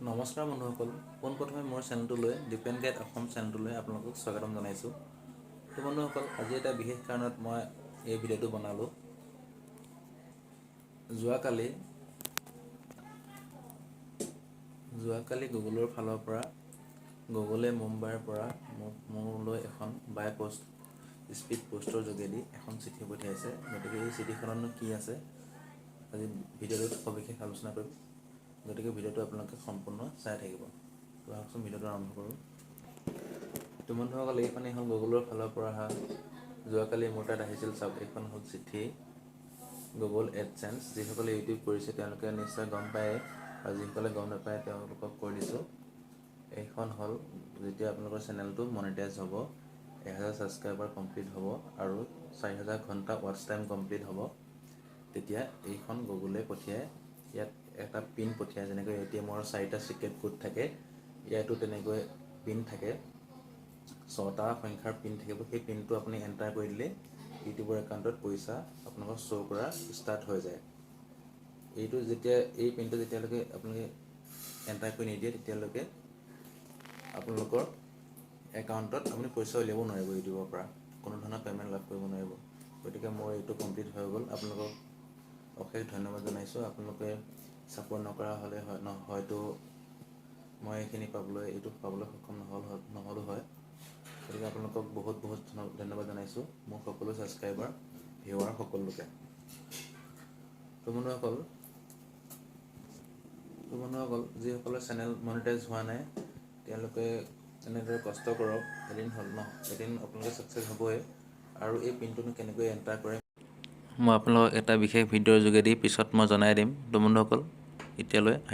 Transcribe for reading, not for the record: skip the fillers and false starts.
নমস্কাৰ বন্ধুসকল, পোনপ্ৰথমে মোৰ চেনেলটোলৈ ডিপেণ্ড গাইড অসম চেনেলটোলৈ আপোনালোকক স্বাগতম জনাইছোঁ। তো বন্ধুসকল, আজি এটা বিশেষ কাৰণত মই এই ভিডিঅ'টো বনালোঁ। যোৱাকালি গুগলৰ ফালৰ পৰা গুগলে মুম্বাইৰ পৰা মোলৈ এখন বাই পোষ্ট স্পীড পোষ্টৰ যোগেদি এখন চিঠি পঠিয়াইছে। গতিকে এই চিঠিখননো কি আছে, আজি ভিডিঅ'টোত সবিশেষ আলোচনা কৰিম। গতিকে ভিডিঅ'টো আপোনালোকে সম্পূৰ্ণ চাই থাকিব। তো আহকচোন ভিডিঅ'টো আৰম্ভ কৰোঁ। তো বন্ধুসকল, এইখনেই হ'ল গুগলৰ ফালৰ পৰা অহা যোৱাকালি মোৰ তাত আহিছিল। চাওক, এইখন হ'ল চিঠি গুগল এডচেন্স। যিসকলে ইউটিউব কৰিছে তেওঁলোকে নিশ্চয় গম পায়, আৰু যিসকলে গম নাপায় তেওঁলোকক কৈ দিছোঁ। এইখন হ'ল যেতিয়া আপোনালোকৰ চেনেলটো মনিটাইজ হ'ব, 1000 ছাবস্ক্ৰাইবাৰ কমপ্লিট হ'ব আৰু 4000 ঘণ্টা ৱাটচ টাইম কমপ্লিট হ'ব, তেতিয়া এইখন গুগলে পঠিয়াই ইয়াত এটা পিন পঠিয়ায়। যেনেকৈ ATMৰ 4টা চিক্ৰেট কোড থাকে, ইয়াতো তেনেকৈ পিন থাকে, 6টা সংখ্যাৰ পিন থাকিব। সেই পিনটো আপুনি এণ্টাৰ কৰি দিলে ইউটিউবৰ একাউণ্টত পইচা আপোনালোকৰ শ্ব' কৰা ষ্টাৰ্ট হৈ যায়। এই পিনটো যেতিয়ালৈকে আপোনালোকে এণ্টাৰ কৰি নিদিয়ে, তেতিয়ালৈকে আপোনালোকৰ একাউণ্টত আপুনি পইচা উলিয়াব নোৱাৰিব। ইউটিউবৰ পৰা কোনো ধৰণৰ পে'মেণ্ট লাভ কৰিব নোৱাৰিব। গতিকে মোৰ এইটো কমপ্লিট হৈ গ'ল। আপোনালোকক অশেষ ধন্যবাদ জনাইছোঁ। আপোনালোকে ছাপোৰ্ট নকৰা হ'লে হয়তো মই এইটো পাবলৈ সক্ষম নহ'লো হয়। গতিকে আপোনালোকক বহুত ধন্যবাদ জনাইছোঁ, মোৰ সকলো ছাবস্ক্ৰাইবাৰ ভিউৱাৰ সকলোকে। তো বন্ধুসকল, যিসকলৰ চেনেল মনিটাইজ হোৱা নাই তেওঁলোকে এনেদৰে কষ্ট কৰক। এদিন আপোনালোকে ছাকচেছ হ'বই। আৰু এই পিনটোনো কেনেকৈ এণ্টাৰ কৰে মই আপোনালোকক এটা বিশেষ ভিডিঅ'ৰ যোগেদি পিছত মই জনাই দিম। তো বন্ধুসকল, এতিয়ালৈ আহিছোঁ।